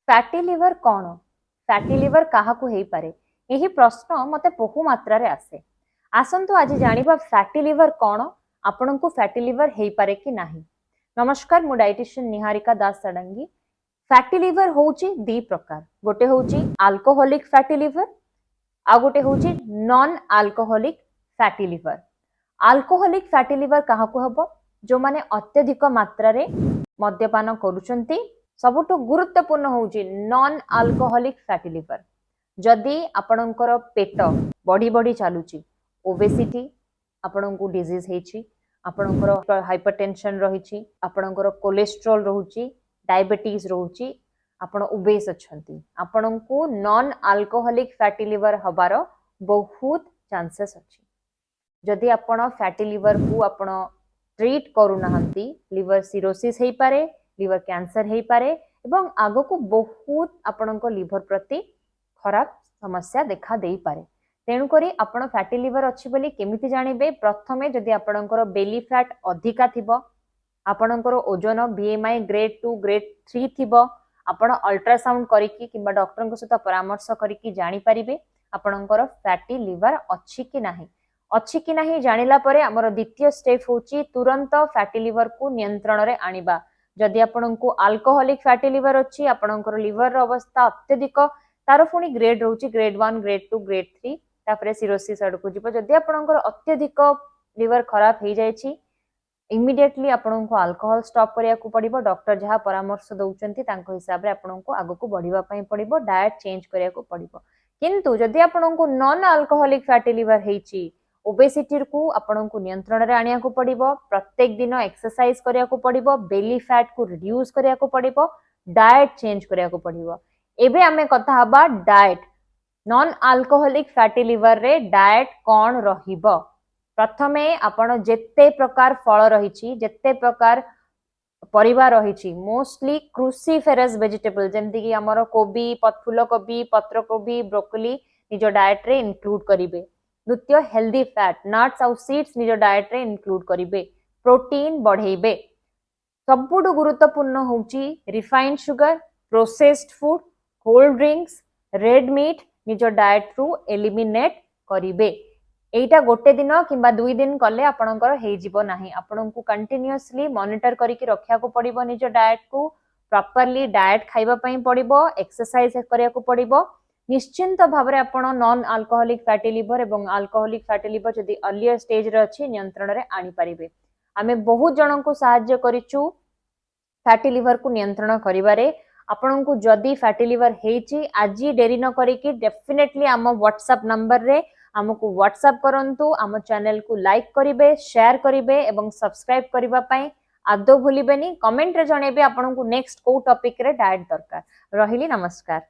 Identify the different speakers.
Speaker 1: Fatty liver कौन fatty liver क्या पारे यही प्रश्न मते बहु मात्रा रे आसे आसंतु आज जानिबा फैटी लिवर कौन आपण को फैटी लिवर हो पारे कि नाही। नमस्कार मु डाइटिशियन निहारिका दास सडंगी। फैटी लिवर होची दी प्रकार गोटे होची अल्कोहोलिक फैटी लिवर आ गोटे होची non alcoholic fatty liver. Alcoholic fatty liver कहा हबो जो माने अत्यधिक मात्रा रे मद्यपान करूचंती। सबुठु गुरुत्वपूर्ण होची नॉन अल्कोहोलिक फैटी लिवर। जदि आपणकर पेट बढ़ी बढ़ी चलुची ओबेसिटी आपणको डिजीज हेची आपणकर हाइपरटेंशन रहिची आपणकर कोलेस्ट्रोल रहुची डायबिटीज रहुची आपण ओबेस अछंती आपणको नॉन अल्कोहोलिक फैटी लिवर हबार बहुत चांसेस अछि। जदि आपण फैटी लिवर को आपण ट्रीट करू नाहंती लिवर सिरोसिस हेई पारे लिवर कैंसर हेई पारे एवं आगो को बहुत आपणको लिवर प्रति खराब समस्या देखा देई पारे। तेणु करी आपण फैटी लिवर अछि बोली केमिति जानिबे प्रथमे जदि आपणकर बेली फैट अधिका थिबो आपणकर ओजन बीएमआई ग्रेड 2 ग्रेड 3 थिबो आपण अल्ट्रासाउंड करिकि किबा डॉक्टर को सहित परामर्श करिकि जानि परिबे आपणकर फैटी लिवर अछि कि नाही जानिला परे हमर द्वितीय स्टेप होची तुरंत फैटी लिवर को नियंत्रण रे आनिबा। जदि आपणको अल्कोहोलिक फैटी लिवर अछि आपणकर लिवर अवस्था अत्यधिक तार पुणी ग्रेड रोची ग्रेड 1 ग्रेड 2 ग्रेड 3 तापरे सिरोसिस आडको जिवो। जदि आपणकर अत्यधिक लिवर खराब हो जायछि इमिडिएटली आपणको अल्कोहल स्टॉप करिया को पड़िबो। डॉक्टर जहा परामर्श दउचंती तांको हिसाब रे आपणको आगो को बढ़िबा पई पड़िबो डाइट चेंज करिया को पड़िबो। किंतु जदि आपणको नॉन अल्कोहोलिक फैटी लिवर हेची ओबेसिटी को आपणको नियंत्रण रे आनिया को पड़िबो प्रत्येक दिन एक्सरसाइज करिया को पड़िबो बेली फैट को रिड्यूस करिया को पड़िबो डाइट चेंज करिया को पड़िबो। एबे आमे कथा हबा diet non alcoholic fatty liver रे डाइट कौन रहिबो। प्रथमे आपण जेते प्रकार फल रहिछि जेते प्रकार परिवार रहिछि मोस्टली क्रूसीफेरस वेजिटेबल जेमति कि हमर कोबी फूल कोबी पत्र कोबी ब्रोकोली निज डाइट रे इंक्लूड करिवे। द्वितीय हेल्दी फैट नट्स और सीड्स निज डाइट रे इंक्लूड करिवे प्रोटीन बढ़ेबे। सबुठु गुरुत्वपूर्ण होची refined sugar processed food cold drinks red meat निज डाइट रु एलिमिनेट करिवे। एटा गोटे दिन किंबा 2 दिन कले आपणकर हेई जिवो नाही। आपणको कंटिन्यूअसली मॉनिटर करिकि रखिया को पड़िबो निज डाइट को प्रॉपर्ली डाइट खाइबा पई पड़िबो एक्सरसाइज करिया को पड़िबो। निश्चिंत भावरे आपण नॉन अल्कोहोलिक फैटी लिवर एवं अल्कोहोलिक फैटी लिवर जदि अर्लियर स्टेज रे अछि नियंत्रण रे आनी परिबे। आमे बहुत जन को सहाय्य करिचु फैटी लिवर को नियंत्रण करिवारे। आपणको जदि फैटी लिवर हेची आज डेरी न करिकि डेफिनेटली आम व्हाट्सएप नंबर रे हमको व्हाट्सएप करंतु आम चैनल को लाइक करिवे शेयर करिवे एवं सब्सक्राइब करिबा पई आदो भूलिबेनी। कमेंट रे जणेबे आपणको नेक्स्ट को टॉपिक रे डाइट दरकार। रहिली नमस्कार।